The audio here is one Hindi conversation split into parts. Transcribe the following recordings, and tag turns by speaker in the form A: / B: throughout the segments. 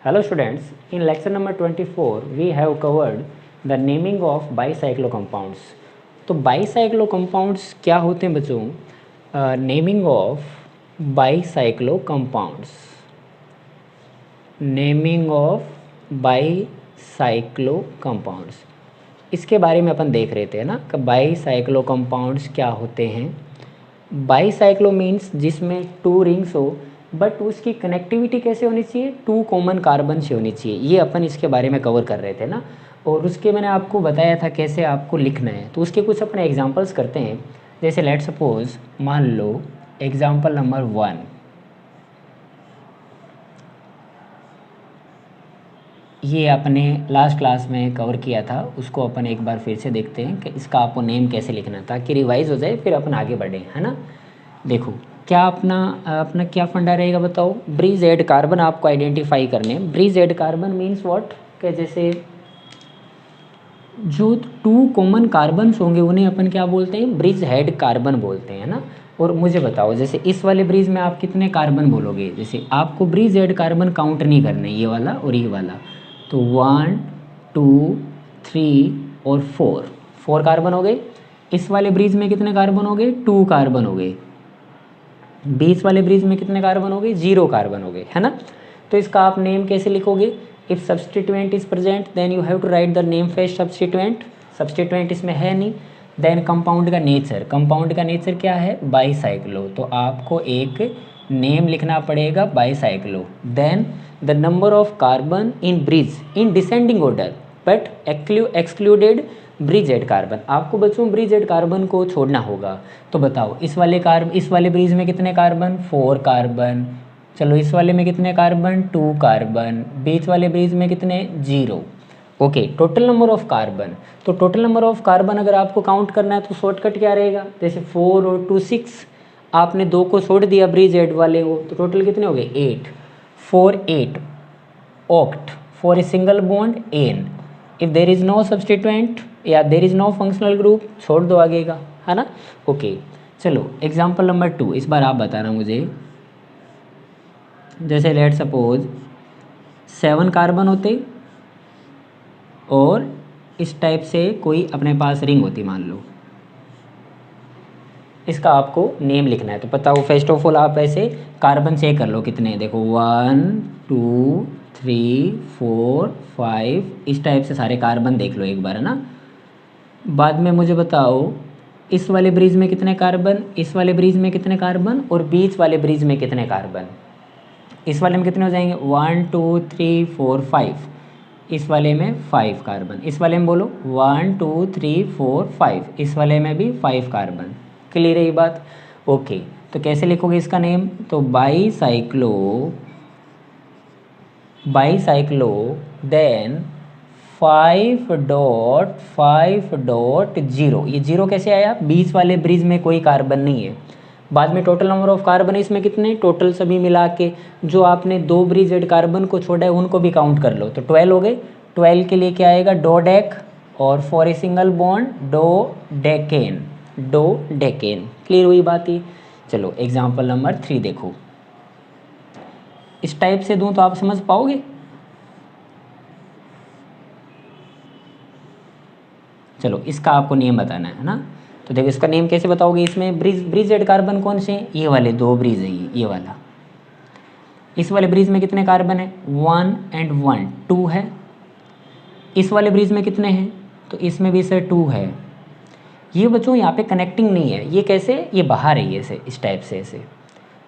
A: Hello students, in lecture number 24 we have covered the naming of bicyclo compounds. तो बाईसाइक्लो कंपाउंड्स क्या होते हैं बच्चों? Naming of bicyclo compounds, naming of bicyclo compounds, इसके बारे में अपन देख रहे थे ना कि बाईसाइक्लो कंपाउंड्स क्या होते हैं. बाईसाइक्लो मीन्स जिसमें 2 रिंग्स हो, बट उसकी कनेक्टिविटी कैसे होनी चाहिए? 2 कॉमन कार्बन से होनी चाहिए. ये अपन इसके बारे में कवर कर रहे थे ना, और उसके मैंने आपको बताया था कैसे आपको लिखना है. तो उसके कुछ अपने एग्जांपल्स करते हैं. जैसे लेट सपोज मान लो एग्जांपल नंबर 1, ये आपने लास्ट क्लास में कवर किया था, उसको अपन एक बार फिर से देखते हैं कि इसका आपको नेम कैसे लिखना है ताकि रिवाइज हो जाए, फिर अपन आगे बढ़ें, है ना. देखो क्या अपना क्या फंडा रहेगा बताओ. ब्रिज एड कार्बन आपको आइडेंटिफाई करने. Bridge head carbon means what, कि जैसे जो 2 कॉमन कार्बन्स होंगे उन्हें अपन क्या बोलते हैं? ब्रिज हेड कार्बन बोलते हैं ना. और मुझे बताओ जैसे इस वाले ब्रिज में आप कितने कार्बन बोलोगे? जैसे आपको ब्रिज एड कार्बन काउंट नहीं करने, ये वाला और ये वाला. तो 1 2 3 और 4 कार्बन हो गए. इस वाले ब्रिज में कितने कार्बन हो गए? 2 कार्बन हो गए. बीच वाले ब्रिज में कितने कार्बन हो गए? 0 कार्बन हो गए, है ना. तो इसका आप नेम कैसे लिखोगे? If substituent is present then you have to write the name first substituent. Substituent इसमें है नहीं. देन कंपाउंड का नेचर. कंपाउंड का नेचर क्या है? बाईसाइक्लो. तो आपको एक नेम लिखना पड़ेगा bicyclo. Then the number of carbon in bridge in descending order but excluded bridge head carbon. आपको बच्चों ब्रिज एड कार्बन को छोड़ना होगा. तो बताओ इस वाले ब्रिज में कितने कार्बन? 4 कार्बन. चलो इस वाले में कितने कार्बन? 2 कार्बन. बीच वाले ब्रिज में कितने? 0. Okay, total number of carbon. तो टोटल नंबर ऑफ कार्बन अगर आपको काउंट करना है तो शॉर्टकट क्या रहेगा? जैसे 4 और 2 6, आपने 2 को छोड़ दिया ब्रिज एड वाले को, तो टोटल कितने हो गए? 8. 4 8 oct. For a single bond ane. If there is no substituent या there is no functional group, छोड़ दो आगे का, है ना. ओके चलो एग्जाम्पल नंबर 2 इस बार आप बताना मुझे. जैसे लेट सपोज 7 कार्बन होते और इस टाइप से कोई अपने पास रिंग होती मान लो. इसका आपको नेम लिखना है. तो बताओ फर्स्ट ऑफ ऑल आप ऐसे कार्बन चेक कर लो कितने. देखो 1 2 3 4 5, इस टाइप से सारे कार्बन देख लो एक बार, है ना. बाद में मुझे बताओ इस वाले ब्रिज में कितने कार्बन, इस वाले ब्रिज में कितने कार्बन, और बीच वाले ब्रिज में कितने कार्बन. इस वाले में कितने हो जाएंगे? 1 2 3 4 5. इस वाले में 5 कार्बन. इस वाले में बोलो 1 2 3 4 5. इस वाले में भी 5 कार्बन. क्लियर है ये बात? ओके, तो कैसे लिखोगे इसका नेम? तो बाईसाइक्लो देन 5.5.0. ये 0 कैसे आया? बीच वाले ब्रिज में कोई कार्बन नहीं है. बाद में टोटल नंबर ऑफ कार्बन इसमें कितने? टोटल सभी मिला के जो आपने 2 ब्रिज एड कार्बन को छोड़ा है उनको भी काउंट कर लो, तो 12 हो गए. 12 के लिए क्या आएगा? Dodec. और for a single bond dodecane. Clear हुई बात ही. चलो एग्जाम्पल नंबर 3 देखो. इस टाइप से दूं तो आप समझ पाओगे? चलो इसका आपको नेम बताना है ना. तो देखो इसका नेम कैसे बताओगे? इसमें ब्रिज एड कार्बन कौन से हैं? ये वाले 2 ब्रिज है, ये वाला. इस वाले ब्रिज में कितने कार्बन है? 1 and 1 2 है. इस वाले ब्रिज में कितने हैं? तो इसमें भी सर 2 है. ये बच्चों यहाँ पे कनेक्टिंग नहीं है. ये कैसे? ये बाहर है, ये से इस टाइप से ऐसे.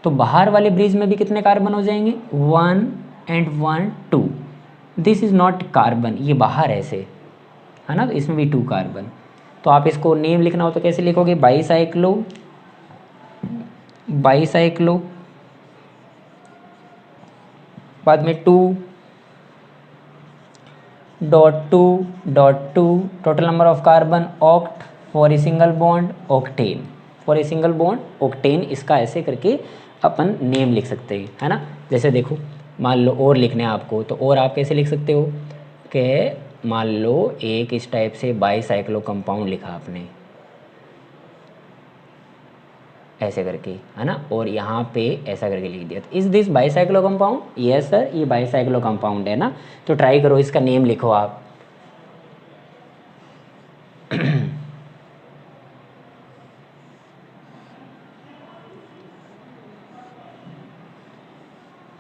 A: तो बाहर वाले ब्रिज में भी कितने कार्बन हो जाएंगे? 1 and 1 2. This is not carbon, ये बाहर है ऐसे, है ना. तो इसमें भी 2 कार्बन. तो आप इसको नेम लिखना हो तो कैसे लिखोगे? बाईसाइक्लो बाद में 2.2.2. Total number of carbon oct. For a single bond octane. इसका ऐसे करके अपन नेम लिख सकते हैं, है ना. जैसे देखो मान लो और लिखने हैं आपको, तो और आप कैसे लिख सकते हो कि मान लो एक इस टाइप से बाईसाइक्लो कंपाउंड लिखा आपने, ऐसे करके, है ना, और यहाँ पे ऐसा करके लिख दिया। Is this bicyclo compound? Yes sir, ये बाईसाइक्लो कंपाउंड है ना। तो ट्राई करो, इसका नेम लिखो आप।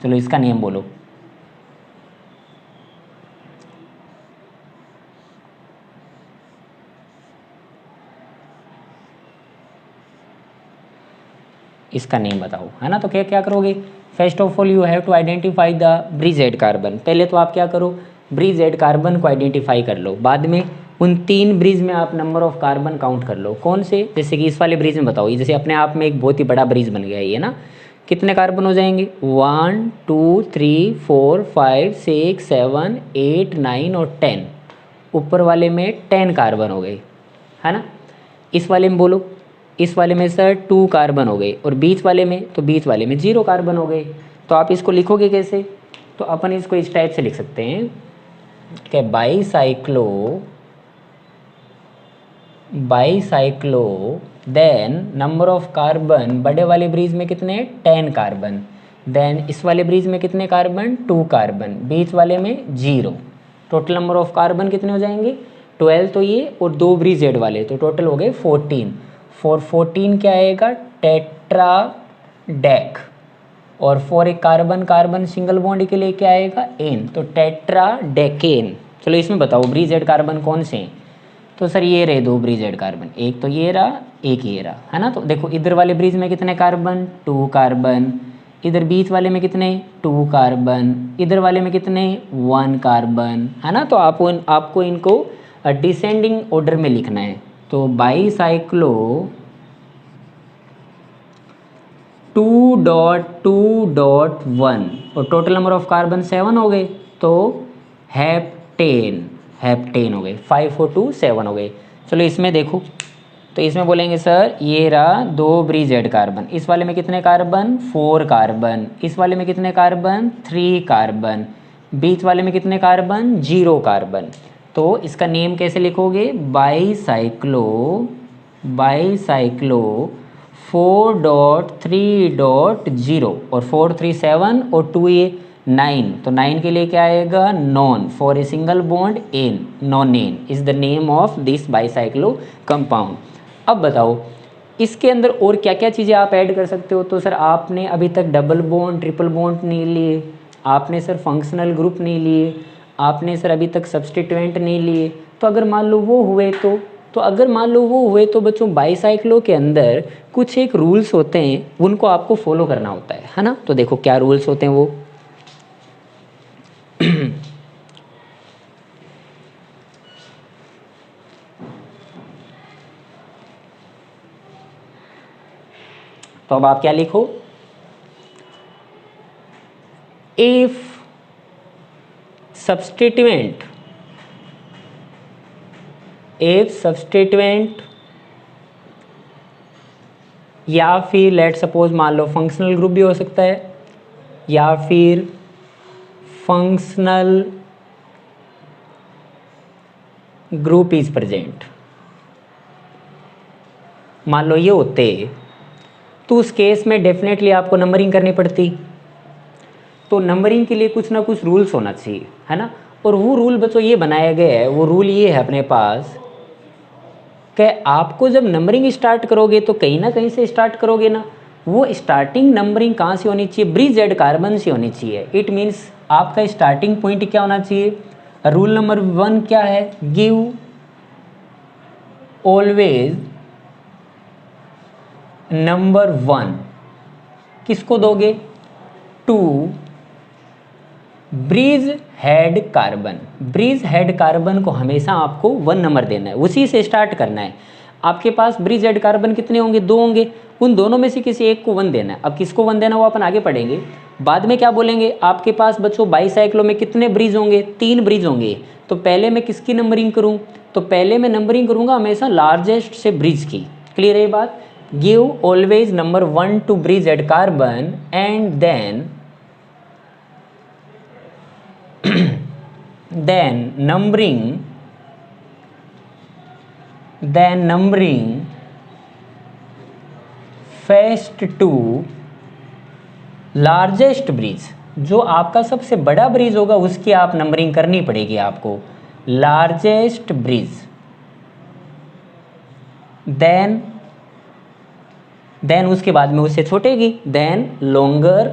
A: चलो इसका नेम बोलो। इसका नेम बताओ, है ना। तो क्या क्या करोगे? First of all you have to identify the bridged carbon. पहले तो आप क्या करो, ब्रिजेड कार्बन को आइडेंटिफाई कर लो। बाद में उन 3 ब्रिज में आप नंबर ऑफ कार्बन काउंट कर लो। कौन से? जैसे कि इस वाले ब्रिज में बताओ, ये जैसे अपने आप में एक बहुत ही बड़ा ब्रिज बन गया ये ना। कितने कार्बन हो जाएंगे? 1 2 3 4 5 6 7 8 9 और 10। ऊपर वाले में 10 कार्बन हो गए, है ना। इस वाले में बोलो, इस वाले में सर 2 कार्बन हो गए, और बीच वाले में, तो बीच वाले में 0 कार्बन हो गए। तो आप इसको लिखोगे कैसे? तो अपन इसको इस टाइप से लिख सकते हैं कि bicyclo then number of carbon, बड़े वाले ब्रिज में कितने? 10 कार्बन। देन इस वाले ब्रिज में कितने कार्बन? 2 कार्बन। बीच वाले में 0। टोटल नंबर ऑफ कार्बन कितने हो जाएंगे? 12 तो ये, और 2 ब्रिजेड वाले, तो टोटल हो गए 14। 14 क्या आएगा? टेट्राडेक। और फॉर एक कार्बन कार्बन सिंगल बॉन्ड के लिए क्या आएगा? एन, तो टेट्राडेकेन। चलो इसमें बताओ ब्रिजेड कार्बन कौन से हैं? तो सर ये रहे 2 ब्रिजेड कार्बन, एक तो ये रहा, एक ये रहा, है ना। तो देखो इधर वाले ब्रिज में कितने कार्बन? 2 कार्बन। इधर बीच वाले में कितने? 2 कार्बन। इधर वाले में कितने? 1 कार्बन, है ना। तो आपको इनको डिसेंडिंग ऑर्डर में लिखना है। तो बाईसाइक्लो 2.2.1 और टोटल नंबर ऑफ कार्बन 7 हो गए, तो हेप्टेन हो गए। 5 और 2 7 हो गए। चलो इसमें देखो, तो इसमें बोलेंगे सर ये रहा 2 ब्रिजेड कार्बन। इस वाले में कितने कार्बन? 4 कार्बन। इस वाले में कितने कार्बन? 3 कार्बन। बीच वाले में कितने कार्बन? 0 कार्बन। तो इसका नेम कैसे लिखोगे? बाईसाइक्लो 4.3.0 और 4 3 7 और 2 ये 9, तो 9 के लिए क्या आएगा? Non. For a single bond ane, nonane is the name of this bicyclo compound. अब बताओ इसके अंदर और क्या क्या चीज़ें आप ऐड कर सकते हो। तो सर आपने अभी तक डबल बॉन्ड, ट्रिपल बॉन्ड नहीं लिए, आपने सर फंक्शनल ग्रुप नहीं लिए, आपने सर अभी तक सब्स्टिट्यूएंट नहीं लिए। तो अगर मान लो वो हुए तो अगर मान लो वो हुए तो बच्चों बाईसाइक्लो के अंदर कुछ एक रूल्स होते हैं, उनको आपको फॉलो करना होता है ना। तो देखो क्या रूल्स होते हैं वो। तो अब आप क्या लिखो? इफ सब्स्टिट्यूएंट या फिर लेट सपोज मान लो फंक्शनल ग्रुप भी हो सकता है, या फिर फंक्शनल ग्रुप इज प्रेजेंट, मान लो ये होते, तो उस केस में डेफिनेटली आपको नंबरिंग करनी पड़ती। तो नंबरिंग के लिए कुछ ना कुछ रूल्स होना चाहिए, है ना। और वो रूल बच्चों ये बनाया गया है, वो रूल ये है अपने पास कि आपको जब नंबरिंग स्टार्ट करोगे तो कहीं ना कहीं से स्टार्ट करोगे ना। वो स्टार्टिंग नंबरिंग कहाँ से होनी चाहिए? ब्रिजेड कार्बन से होनी चाहिए। इट मीन्स आपका स्टार्टिंग पॉइंट क्या होना चाहिए? रूल नंबर 1 क्या है? गिव ऑलवेज नंबर 1 किसको दोगे? To bridge head carbon. Bridge head carbon को हमेशा आपको 1 नंबर देना है, उसी से स्टार्ट करना है। आपके पास ब्रिज हेड कार्बन कितने होंगे? 2 होंगे, उन दोनों में से किसी एक को 1 देना है। अब किसको 1 देना वो अपन आगे पढ़ेंगे। बाद में क्या बोलेंगे? आपके पास बच्चों बाईसाइक्लो में कितने ब्रिज होंगे? 3 ब्रिज होंगे। तो पहले मैं किसकी नंबरिंग करूं? तो पहले मैं नंबरिंग करूंगा हमेशा लार्जेस्ट से ब्रिज की। क्लियर है ये बात? Give always number 1 to bridge head carbon and then numbering first to largest bridge, जो आपका सबसे बड़ा ब्रिज होगा उसकी आप नंबरिंग करनी पड़ेगी आपको, लार्जेस्ट ब्रिज। देन उसके बाद में उससे छोटे की, then longer,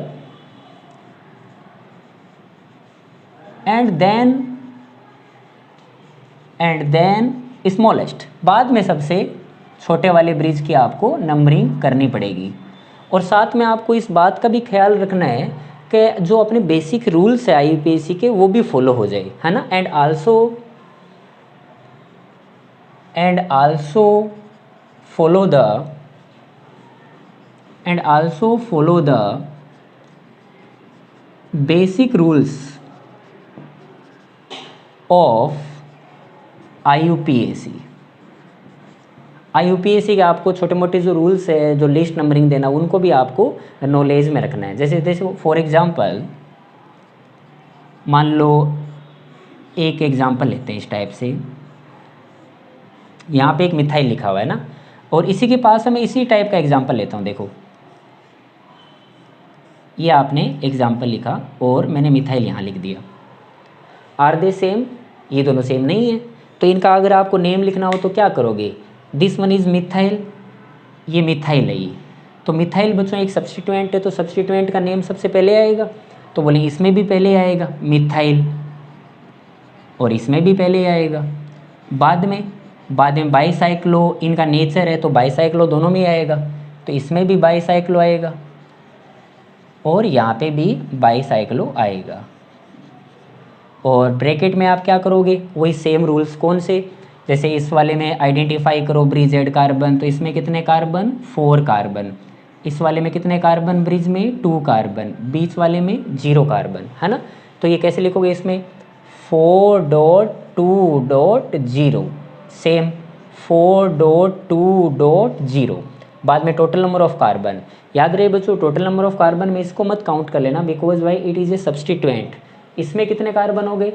A: and then smallest. बाद में सबसे छोटे वाले ब्रिज की आपको नंबरिंग करनी पड़ेगी। और साथ में आपको इस बात का भी ख्याल रखना है कि जो अपने बेसिक रूल्स है IUPAC के वो भी फॉलो हो जाए, है ना। And also follow the basic rules of IUPAC। IUPAC के आपको छोटे मोटे जो रूल्स है, जो लिस्ट नंबरिंग देना, उनको भी आपको नॉलेज में रखना है। जैसे फॉर एग्जांपल मान लो एक एग्जांपल लेते हैं इस टाइप से, यहाँ पे एक मिथाइल लिखा हुआ है ना, और इसी के पास मैं इसी टाइप का एग्जांपल लेता हूँ। देखो ये आपने एग्जांपल लिखा और मैंने मिथाइल यहाँ लिख दिया। Are they same? ये दोनों सेम नहीं है, तो इनका अगर आपको नेम लिखना हो तो क्या करोगे, दिस वन इज़ मिथाइल, ये मिथाइल है ये। तो मिथाइल बच्चों एक सब्स्टिट्यूएंट है, तो सब्स्टिट्यूएंट का नेम सबसे पहले आएगा, तो बोले इसमें भी पहले आएगा मिथाइल और इसमें भी पहले आएगा। बाद में बाईसाइक्लो, इनका नेचर है तो बाईसाइक्लो दोनों में आएगा, तो इसमें भी बाईसाइक्लो आएगा और यहाँ पे भी बाईसाइक्लो आएगा। और ब्रैकेट में आप क्या करोगे, वही सेम रूल्स। कौन से? जैसे इस वाले में आइडेंटिफाई करो ब्रिज एड कार्बन, तो इसमें कितने कार्बन, 4 कार्बन। इस वाले में कितने कार्बन, ब्रिज में 2 कार्बन, बीच वाले में 0 कार्बन, है ना। तो ये कैसे लिखोगे, इसमें 4.2.0, सेम 4.2.0। बाद में टोटल नंबर ऑफ कार्बन, याद रहे बच्चों टोटल नंबर ऑफ कार्बन में इसको मत काउंट कर लेना, because why it is a substituent. इसमें कितने कार्बन हो गए,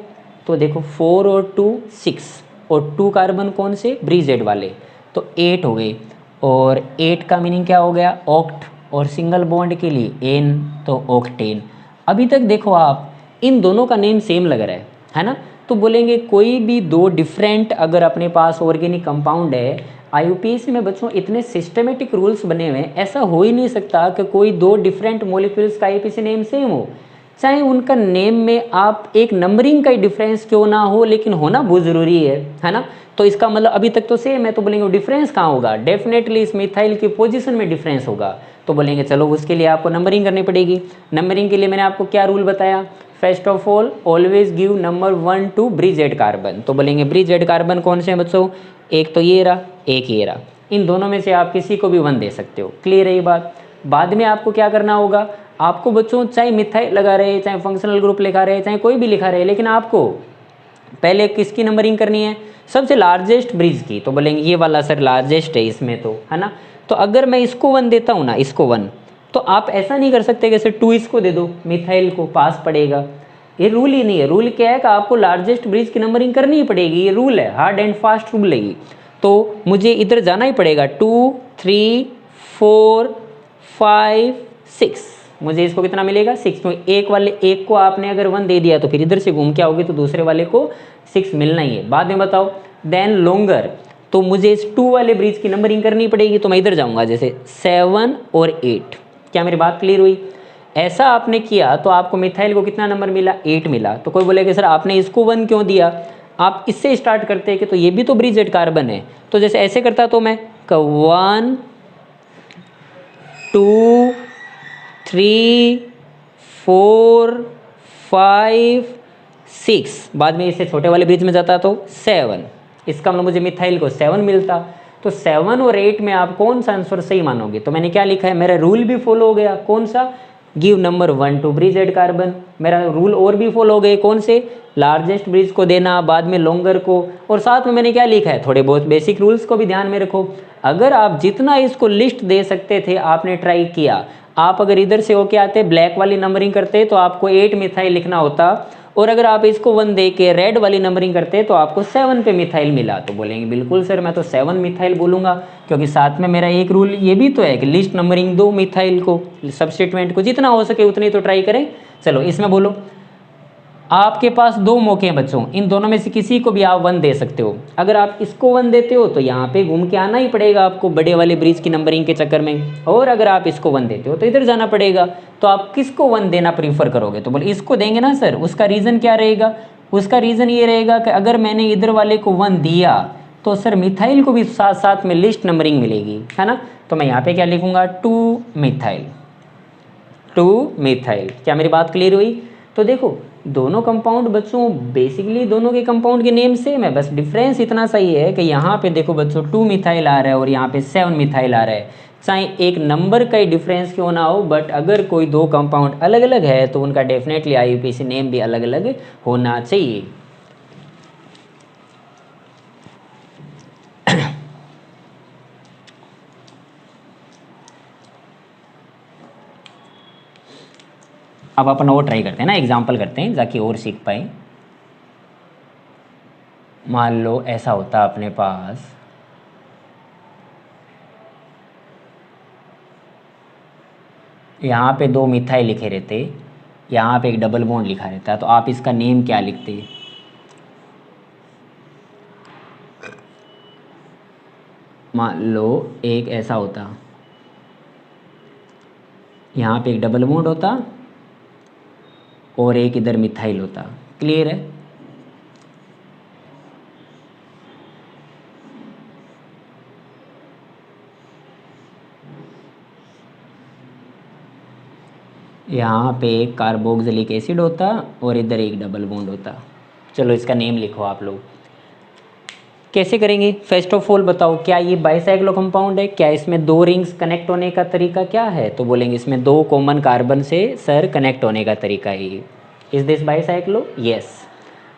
A: तो देखो 4 और 2 6, और 2 कार्बन कौन से, ब्रिज एड वाले, तो 8 हो गए। और 8 का मीनिंग क्या हो गया, ऑक्ट, और सिंगल बॉन्ड के लिए एन, तो ऑक्टेन। अभी तक देखो आप इन दोनों का नेम सेम लग रहा है ना। तो बोलेंगे कोई भी दो डिफरेंट अगर अपने पास ऑर्गेनिक कंपाउंड है, IUPAC में बच्चों इतने सिस्टमेटिक रूल्स बने हुए हैं, ऐसा हो ही नहीं सकता कि कोई दो डिफरेंट मॉलिक्यूल्स का IUPAC नेम सेम हो, चाहे उनका नेम में आप एक नंबरिंग का ही डिफरेंस क्यों ना हो, लेकिन होना बहुत ज़रूरी है ना। तो इसका मतलब अभी तक तो सेम है, तो बोलेंगे डिफरेंस कहाँ होगा, डेफिनेटली इस मिथाइल की पोजीशन में डिफरेंस होगा। तो बोलेंगे चलो उसके लिए आपको नंबरिंग करनी पड़ेगी। नंबरिंग के लिए मैंने आपको क्या रूल बताया, first of all always give number 1 to bridge head carbon. तो बोलेंगे ब्रिज एड कार्बन कौन से हैं बच्चों, एक तो ये रहा, एक ये रहा, इन दोनों में से आप किसी को भी 1 दे सकते हो। क्लियर है ये बात। बाद में आपको क्या करना होगा, आपको बच्चों चाहे मिथाइल लगा रहे, चाहे फंक्शनल ग्रुप लिखा रहे, चाहे कोई भी लिखा रहे, लेकिन आपको पहले किसकी नंबरिंग करनी है, सबसे लार्जेस्ट ब्रिज की। तो बोलेंगे ये वाला सर लार्जेस्ट है इसमें, तो है ना। तो अगर मैं इसको 1 देता हूँ ना, इसको 1, तो आप ऐसा नहीं कर सकते कि सर 2 इसको दे दो, मिथाइल को पास पड़ेगा। ये रूल ही नहीं है। रूल क्या है कि आपको लार्जेस्ट ब्रिज की नंबरिंग करनी ही पड़ेगी, ये रूल है, हार्ड एंड फास्ट रूल है ये। तो मुझे इधर जाना ही पड़ेगा, 2 3 4 5 6, मुझे इसको कितना मिलेगा 6। तो एक वाले एक को आपने अगर 1 दे दिया तो फिर इधर से घूम के आओगे तो दूसरे वाले को 6 मिलना ही है। बाद में बताओ देन लॉन्गर, तो मुझे इस 2 वाले ब्रिज की नंबरिंग करनी पड़ेगी, तो मैं इधर जाऊंगा जैसे 7 और 8। क्या मेरी बात क्लियर हुई। ऐसा आपने किया तो आपको मिथाइल को कितना नंबर मिला, 8 मिला। तो कोई बोलेगा सर आपने इसको 1 क्यों दिया, आप इससे स्टार्ट करते हैं कि तो ये भी तो ब्रिज एड कार्बन है, तो जैसे ऐसे करता तो मैं 1 2 3 4 5 6, बाद में इससे छोटे वाले ब्रिज में जाता तो 7, इसका मतलब मुझे मिथाइल को 7 मिलता। तो 7 और 8 में आप कौन सा आंसर सही मानोगे, तो मैंने क्या लिखा है, मेरा रूल भी फॉलो हो गया, कौन सा, give number 1 to bridge head carbon. मेरा रूल और भी फॉलो हो गए, कौन से, लार्जेस्ट ब्रिज को देना, बाद में लॉन्गर को, और साथ में मैंने क्या लिखा है, थोड़े बहुत बेसिक रूल्स को भी ध्यान में रखो। अगर आप जितना इसको लिस्ट दे सकते थे आपने ट्राई किया, आप अगर इधर से होके आते ब्लैक वाली नंबरिंग करते तो आपको 8 मिथाइल लिखना होता और अगर आप इसको 1 दे के रेड वाली नंबरिंग करते तो आपको 7 पे मिथाइल मिला, तो बोलेंगे बिल्कुल सर मैं तो 7 मिथाइल बोलूँगा, क्योंकि साथ में मेरा एक रूल ये भी तो है कि लिस्ट नंबरिंग दो मिथाइल को, सब्स्टिट्यूएंट को जितना हो सके उतनी तो ट्राई करें। चलो इसमें बोलो, आपके पास 2 मौके हैं बच्चों, इन दोनों में से किसी को भी आप 1 दे सकते हो। अगर आप इसको 1 देते हो तो यहाँ पे घूम के आना ही पड़ेगा आपको बड़े वाले ब्रिज की नंबरिंग के चक्कर में, और अगर आप इसको 1 देते हो तो इधर जाना पड़ेगा। तो आप किसको 1 देना प्रीफर करोगे? तो बोले इसको देंगे ना सर। उसका रीज़न क्या रहेगा? उसका रीज़न ये रहेगा कि अगर मैंने इधर वाले को 1 दिया तो सर मिथाइल को भी साथ साथ में लिस्ट नंबरिंग मिलेगी, है ना। तो मैं यहाँ पे क्या लिखूँगा? 2 मिथाइल, 2 मिथाइल। क्या मेरी बात क्लियर हुई? तो देखो दोनों कंपाउंड बच्चों बेसिकली दोनों के कंपाउंड के नेम सेम है, बस डिफरेंस इतना सही है कि यहाँ पे देखो बच्चों 2 मिथाइल आ रहा है और यहाँ पे 7 मिथाइल आ रहा है। चाहे एक नंबर का ही डिफरेंस क्यों ना हो, बट अगर कोई 2 कंपाउंड अलग अलग है तो उनका डेफिनेटली आईयूपीएसी नेम भी अलग अलग होना चाहिए। अब अपन और ट्राई करते हैं ना, एग्जाम्पल करते हैं ताकि और सीख पाए। मान लो ऐसा होता अपने पास, यहाँ पे 2 मिथाइल लिखे रहते, यहाँ पे एक डबल बॉन्ड लिखा रहता, तो आप इसका नेम क्या लिखते? मान लो एक ऐसा होता, यहाँ पे एक डबल बॉन्ड होता और एक इधर मिथाइल होता। क्लियर है? यहाँ पे एक कार्बोक्सिलिक एसिड होता और इधर एक डबल बॉन्ड होता। चलो इसका नेम लिखो आप लोग। कैसे करेंगे? फर्स्ट ऑफ ऑल बताओ, क्या ये बाइसाइक्लो कंपाउंड है? क्या इसमें 2 रिंग्स कनेक्ट होने का तरीका क्या है? तो बोलेंगे इसमें 2 कॉमन कार्बन से सर कनेक्ट होने का तरीका है ये। Is this bicyclo? यस।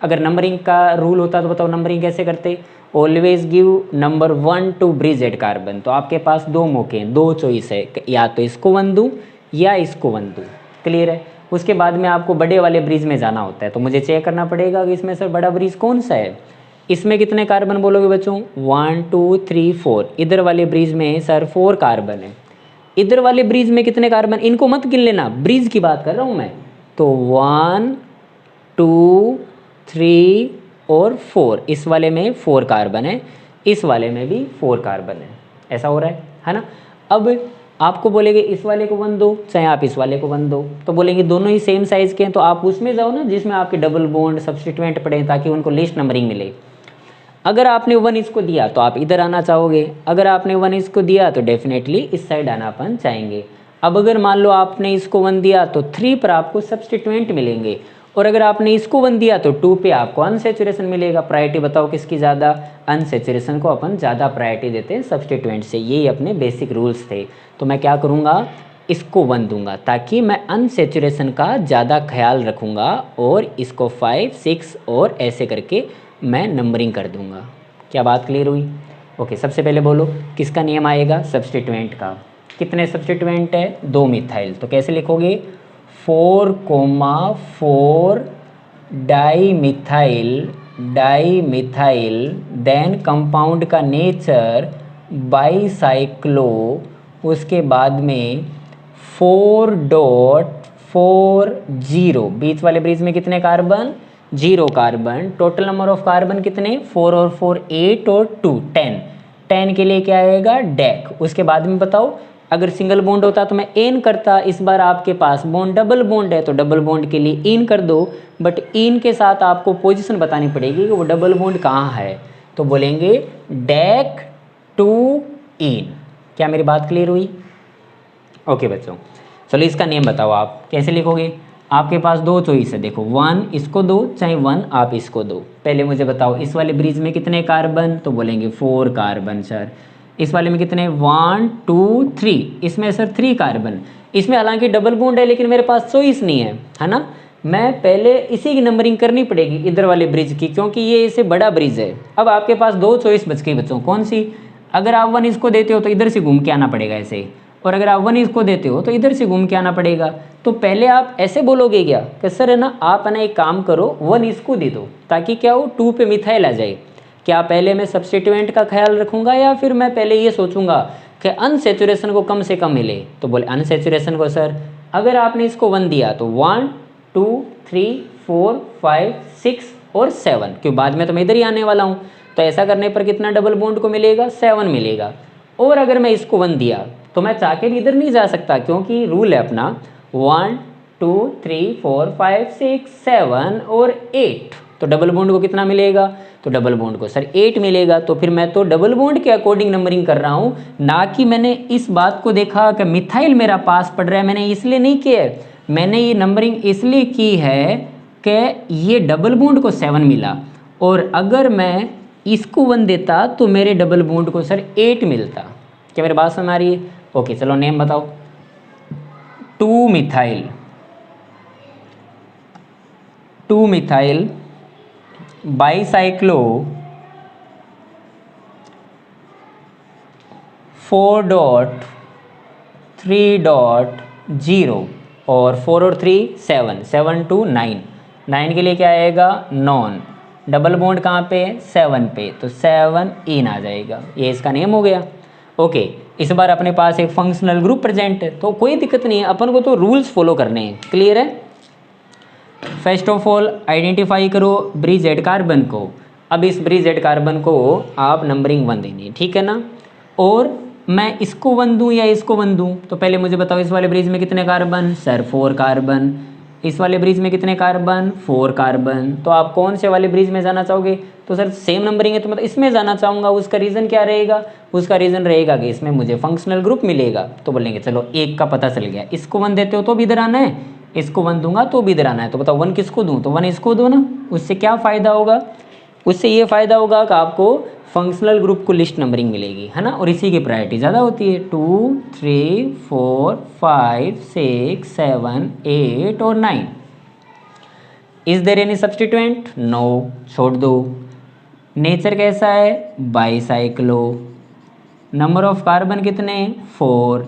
A: अगर नंबरिंग का रूल होता तो बताओ नंबरिंग कैसे करते? Always give number 1 to bridged carbon. तो आपके पास 2 मौके हैं, 2 चॉइस है, या तो इसको 1 दूँ या इसको 1 दूँ। क्लियर है? उसके बाद में आपको बड़े वाले ब्रिज में जाना होता है, तो मुझे चेक करना पड़ेगा कि इसमें सर बड़ा ब्रिज कौन सा है। इसमें कितने कार्बन बोलोगे बच्चों? 1 2 3 4। इधर वाले ब्रिज में सर 4 कार्बन है। इधर वाले ब्रिज में कितने कार्बन? इनको मत गिन लेना, ब्रिज की बात कर रहा हूँ मैं। तो 1 2 3 और 4, इस वाले में 4 कार्बन है, इस वाले में भी 4 कार्बन है। ऐसा हो रहा है ना। अब आपको बोलेंगे इस वाले को 1 दो, चाहे आप इस वाले को 1 दो, तो बोलेंगे दोनों ही सेम साइज़ के हैं, तो आप उसमें जाओ ना जिसमें आपके डबल बॉन्ड सब्स्टिट्यूएंट पड़े, ताकि उनको लिस्ट नंबरिंग मिले। अगर आपने 1 इसको दिया तो आप इधर आना चाहोगे, अगर आपने 1 इसको दिया तो डेफिनेटली इस साइड आना अपन चाहेंगे। अब अगर मान लो आपने इसको 1 दिया तो 3 पर आपको सब्स्टिट्यूएंट मिलेंगे, और अगर आपने इसको 1 दिया तो 2 पे आपको अनसेचुरेशन मिलेगा। प्रायोरिटी बताओ किसकी ज़्यादा? अनसेचुरेशन को अपन ज़्यादा प्रायोरिटी देते हैं सब्स्टिट्यूएंट से। यही अपने बेसिक रूल्स थे। तो मैं क्या करूँगा? इसको 1 दूंगा ताकि मैं अनसेचुरेशन का ज़्यादा ख्याल रखूँगा, और इसको 5 6 और ऐसे करके मैं नंबरिंग कर दूँगा। क्या बात क्लियर हुई? ओके, सबसे पहले बोलो किसका नियम आएगा? सब्स्टिट्यूएंट का। कितने सब्स्टिट्यूएंट है? 2 मिथाइल। तो कैसे लिखोगे? 4,4 डाईमिथाइल देन कंपाउंड का नेचर बाईसाइक्लो, उसके बाद में 4.40। बीच वाले ब्रिज में कितने carbon? 0 carbon. Total number of carbon कितने? 4 और 4 8 और 2 10। 10 के लिए क्या आएगा? डेक। उसके बाद में बताओ, अगर सिंगल बॉन्ड होता तो मैं एन करता, इस बार आपके पास बॉन्ड डबल बॉन्ड है तो डबल बॉन्ड के लिए इन कर दो, बट इन के साथ आपको पोजीशन बतानी पड़ेगी कि वो डबल बॉन्ड कहाँ है। तो बोलेंगे डेक टू इन। क्या मेरी बात क्लियर हुई? ओके बच्चों, चलो इसका नेम बताओ आप कैसे लिखोगे? आपके पास 2 चॉइस है, देखो 1 इसको दो, चाहे 1 आप इसको दो। पहले मुझे बताओ इस वाले ब्रिज में कितने कार्बन? तो बोलेंगे 4 कार्बन सर। इस वाले में कितने? 1 2 3। इसमें सर 3 कार्बन। इसमें हालांकि डबल बॉन्ड है लेकिन मेरे पास चॉइस नहीं है ना। मैं पहले इसी की नंबरिंग करनी पड़ेगी इधर वाले ब्रिज की, क्योंकि ये इससे बड़ा ब्रिज है। अब आपके पास 2 चॉइस बच गई बच्चों, कौन सी? अगर आप 1 इसको देते हो तो इधर से घूम के आना पड़ेगा ऐसे, और अगर आप 1 इसको देते हो तो इधर से घूम के आना पड़ेगा। तो पहले आप ऐसे बोलोगे क्या कि सर है ना, आप है ना एक काम करो 1 इसको दे दो, ताकि क्या हो 2 पे मिथाइल आ जाए। क्या पहले मैं सब्स्टिट्यूएंट का ख्याल रखूंगा या फिर मैं पहले ये सोचूंगा कि अनसेचुरेशन को कम से कम मिले? तो बोले अनसेचुरेशन को सर अगर आपने इसको 1 दिया तो 1 2 3 4 5 6 और 7, क्यों बाद में तो मैं इधर ही आने वाला हूँ। तो ऐसा करने पर कितना डबल बॉन्ड को मिलेगा? 7 मिलेगा। और अगर मैं इसको 1 दिया तो मैं चाह के भी इधर नहीं जा सकता, क्योंकि रूल है अपना 1 2 3 4 5 6 7 और 8। तो डबल बॉन्ड को कितना मिलेगा? तो डबल बॉन्ड को सर 8 मिलेगा। तो फिर मैं तो डबल बॉन्ड के अकॉर्डिंग नंबरिंग कर रहा हूँ, ना कि मैंने इस बात को देखा कि मिथाइल मेरा पास पड़ रहा है, मैंने इसलिए नहीं किया है। मैंने ये नंबरिंग इसलिए की है कि ये डबल बॉन्ड को 7 मिला, और अगर मैं इसको 1 देता तो मेरे डबल बॉन्ड को सर 8 मिलता। क्या मेरी बात समझ आ रही है? ओके चलो नेम बताओ। 2 मिथाइल बाईसाइक्लो 4.3.0 और 4 और 3 7 7 2 9 9 के लिए क्या आएगा? नॉन। डबल बॉन्ड कहाँ पे? 7 पे, तो 7 इन आ जाएगा। ये इसका नेम हो गया। ओके इस बार अपने पास एक फंक्शनल ग्रुप प्रेजेंट है, तो कोई दिक्कत नहीं है, अपन को तो रूल्स फॉलो करने हैं। क्लियर है? फर्स्ट ऑफ ऑल आइडेंटिफाई करो ब्रिजेड कार्बन को। अब इस ब्रिजेड कार्बन को आप नंबरिंग 1 देनी है, ठीक है ना? और मैं इसको 1 दूँ या इसको 1 दूँ? तो पहले मुझे बताओ इस वाले ब्रिज में कितने कार्बन? Sir 4 carbon. इस वाले ब्रिज में कितने कार्बन? 4 कार्बन। तो आप कौन से वाले ब्रिज में जाना चाहोगे? तो सर सेम नंबरिंग है तो मतलब इसमें जाना चाहूँगा। उसका रीज़न क्या रहेगा? उसका रीज़न रहेगा कि इसमें मुझे फंक्शनल ग्रुप मिलेगा। तो बोलेंगे चलो एक का पता चल गया, इसको 1 देते हो तो भी इधर आना है, इसको 1 दूंगा तो भी इधर आना है। तो बताओ 1 किसको दूँ? तो 1 इसको दो ना। उससे क्या फ़ायदा होगा? उससे ये फ़ायदा होगा कि आपको फंक्शनल ग्रुप को लिस्ट नंबरिंग मिलेगी, है ना? और इसी की प्रायोरिटी ज़्यादा होती है। 2 3 4 5 6 7 8 और 9। Is there any substituent? No, छोड़ दो। नेचर कैसा है? बाईसाइक्लो। नंबर ऑफ कार्बन कितने? 4।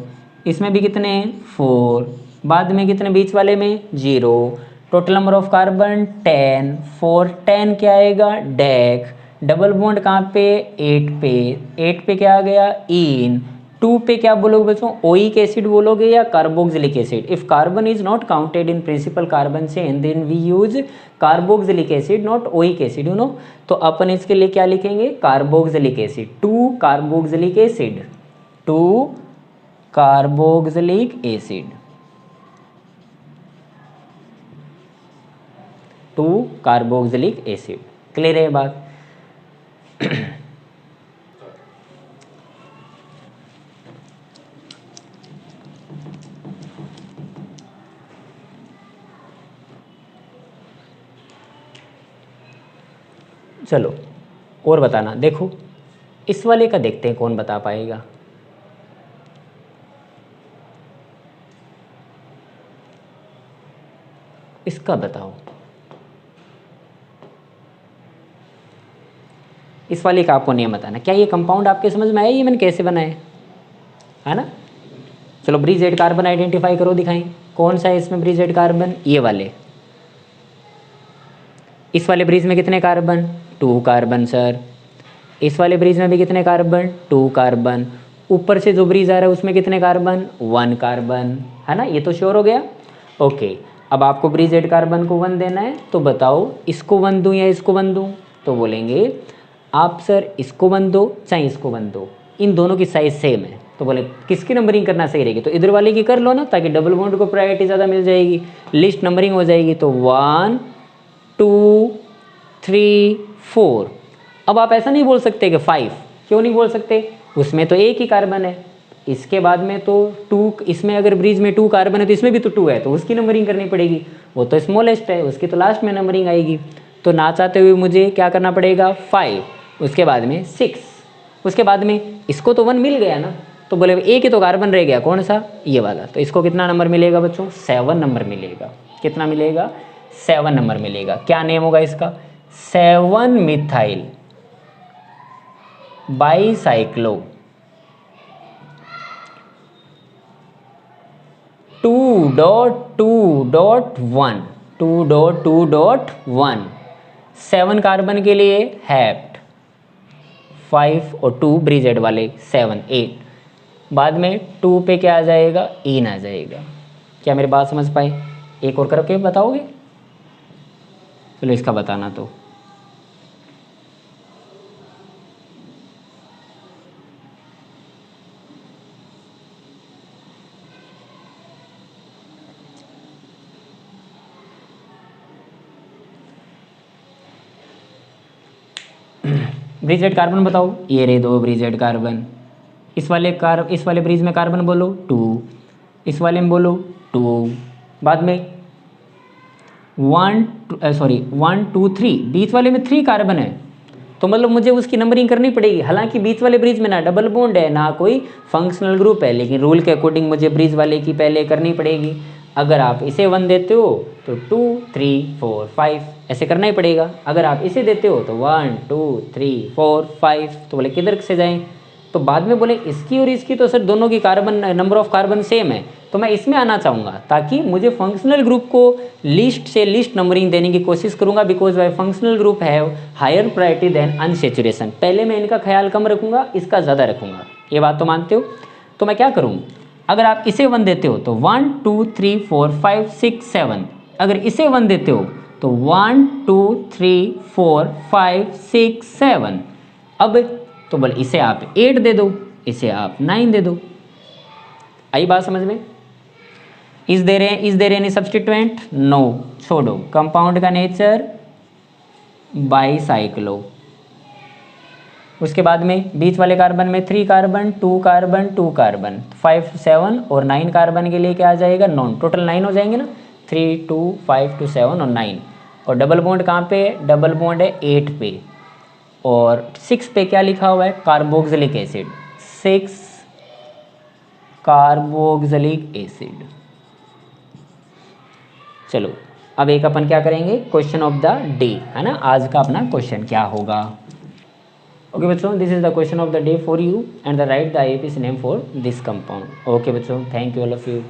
A: इसमें भी कितने? 4। बाद में कितने बीच वाले में? 0। Total number of carbon 10। 4 10 क्या आएगा? डेक। डबल बॉन्ड कहाँ पे? 8 पे। 8 पे क्या आ गया? इन। 2 पे क्या बोलोगे बच्चों? ओइक एसिड बोलोगे या carboxylic acid? If carbon is not counted in principal carbon chain then we use carboxylic acid not oic acid, you know. तो अपन इसके लिए क्या लिखेंगे? Carboxylic acid. 2 carboxylic acid. 2 carboxylic acid. 2 carboxylic acid. Clear है बात? चलो और बताना। देखो इस वाले का देखते हैं कौन बता पाएगा। इसका बताओ। इस वाले का आपको नियम बताना। क्या ये कंपाउंड आपके समझ में आया? ये मैंने कैसे बनाया है ना? चलो ब्रिजेड कार्बन आइडेंटिफाई करो, दिखाएं कौन सा है इसमें ब्रिजेड कार्बन? ये वाले। इस वाले ब्रिज में कितने कार्बन? 2 carbon sir. इस वाले ब्रिज में भी कितने कार्बन? 2 कार्बन। ऊपर से जो ब्रिज आ रहा है उसमें कितने कार्बन? 1 कार्बन, है ना? ये तो श्योर हो गया। ओके अब आपको ब्रिजेड कार्बन को 1 देना है, तो बताओ इसको 1 दूँ या इसको 1 दूँ? तो बोलेंगे आप सर इसको 1 दो चाहे इसको 1 दो, इन दोनों की साइज सेम है। तो बोले किसकी नंबरिंग करना सही रहेगी? तो इधर वाले की कर लो ना, ताकि डबल बॉन्ड को प्रायोरिटी ज़्यादा मिल जाएगी, लिस्ट नंबरिंग हो जाएगी। तो 1 2 3 4। अब आप ऐसा नहीं बोल सकते कि 5। क्यों नहीं बोल सकते? उसमें तो एक ही कार्बन है। इसके बाद में तो 2, इसमें अगर ब्रिज में 2 कार्बन है तो इसमें भी तो 2 है, तो उसकी नंबरिंग करनी पड़ेगी। वो तो स्मॉलेस्ट है, उसकी तो लास्ट में नंबरिंग आएगी। तो ना चाहते हुए मुझे क्या करना पड़ेगा? 5, उसके बाद में 6, उसके बाद में इसको तो 1 मिल गया ना। तो बोले एक ही तो कार्बन रह गया, कौन सा? ये वाला। तो इसको कितना नंबर मिलेगा बच्चों? 7 नंबर मिलेगा। कितना मिलेगा? 7 नंबर मिलेगा। क्या नेम होगा इसका? 7 मिथाइल बाईसाइक्लो 2.2.1 2.2.1 7 कार्बन के लिए हैप्ट 5 और 2 ब्रिज हेड वाले 7 8 बाद में 2 पे क्या आ जाएगा इन आ जाएगा। क्या मेरी बात समझ पाए? एक और करके बताओगे? चलो इसका बताना तो ब्रिज हेड कार्बन बताओ। ये रहे 2 ब्रिज हेड कार्बन। इस वाले ब्रिज में कार्बन बोलो 2, इस वाले में बोलो 2, बाद में 1 2 3 बीच वाले में 3 कार्बन है, तो मतलब मुझे उसकी नंबरिंग करनी पड़ेगी। हालांकि बीच वाले ब्रिज में ना डबल बॉन्ड है ना कोई फंक्शनल ग्रुप है, लेकिन रूल के अकॉर्डिंग मुझे ब्रिज वाले की पहले करनी पड़ेगी। अगर आप इसे 1 देते हो तो 2 3 4 5 ऐसे करना ही पड़ेगा। अगर आप इसे देते हो तो 1 2 3 4 5, तो बोले किधर से जाएं? तो बाद में बोले इसकी और इसकी तो सर दोनों की carbon number of carbon same है, तो मैं इसमें आना चाहूँगा ताकि मुझे फंक्शनल ग्रुप को लिस्ट से लिस्ट नंबरिंग देने की कोशिश करूँगा, because why functional group have higher priority than unsaturation. पहले मैं इनका ख्याल कम रखूँगा, इसका ज़्यादा रखूँगा। ये बात तो मानते हो? तो मैं क्या करूँ, अगर आप इसे 1 देते हो तो 1 2 3 4 5 6 7, अगर इसे 1 देते हो तो 1 2 3 4 5 6 7। अब तो बोले इसे आप 8 दे दो, इसे आप 9 दे दो। आई बात समझ में? Is there any substituent? No, छोड़ो। कंपाउंड का नेचर बाईसाइक्लो। उसके बाद में बीच वाले कार्बन में 3 कार्बन 2 कार्बन 2 कार्बन 5 7 और 9 कार्बन के लिए क्या आ जाएगा नॉन, टोटल 9 हो जाएंगे ना, 3 2 5 2 7 और 9। और डबल बॉन्ड कहाँ पे है? डबल बॉन्ड है 8 पे, और 6 पे क्या लिखा हुआ है? Carboxylic acid, 6 carboxylic acid. चलो अब एक अपन क्या करेंगे, क्वेश्चन ऑफ द डे, है ना, आज का अपना क्वेश्चन क्या होगा। ओके बच्चों, this is the question of the day for you and the right the IUPAC name for this compound. Okay बच्चों, thank you all of you.